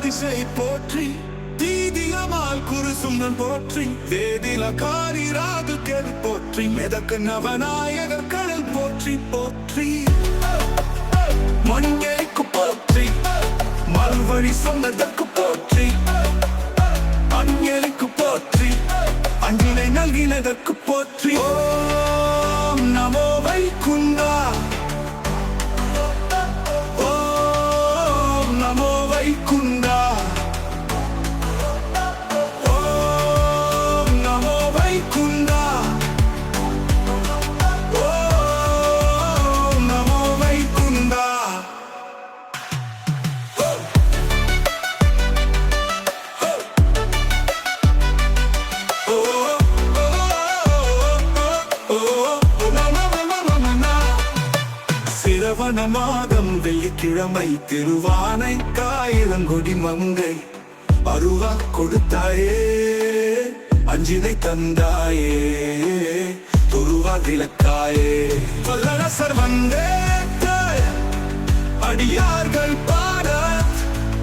திசை போற்றி தீதியமால் குரு சுந்தன் போற்றி வேதில காரி ராகு கேள் போற்றி மெதக்கு நவநாயகர் கடல் போற்றி போற்றி மணிக்கு போற்றி மல்வழி சொன்னதற்கு போற்றி அஞ்சலிக்கு போற்றி அஞ்சினை நல்கினதற்கு போற்றி ஓம் நமோ வைகுண்டா ஓம் நமோ வைகுண்டா ஓம் நமோ வைகுண்டா ஓம் நமோ வைகுண்டா சிரவண மாதம் வெள்ளிக்கிழமை திருவானை காயிலங்கொடி மங்கை அருவா கொடுத்தாயே அஞ்சினை தந்தாயே துருவா விளக்காயே வல்லரசர் வந்தே அடியார்கள் பாட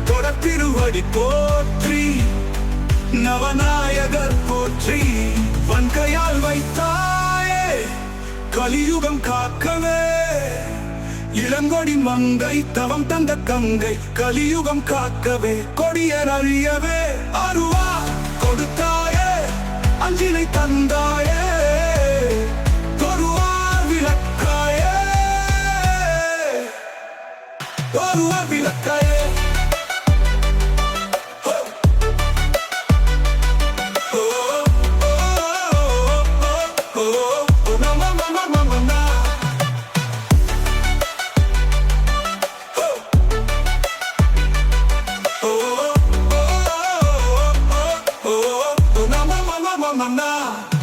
தொடத்திருவடி போற்றி நவநாயகர் போற்றி வன்கையால் வைத்தாயே கலியுகம் காக்கவே இளங்கொடி மங்கை தவம் தந்த கங்கை கலியுகம் காக்கவே கொடியர் அழியவே அருவா கொடுத்தாயே அஞ்சினை தந்தாயே தொருவா விளக்காயே தொருவா விளக்காயே Mama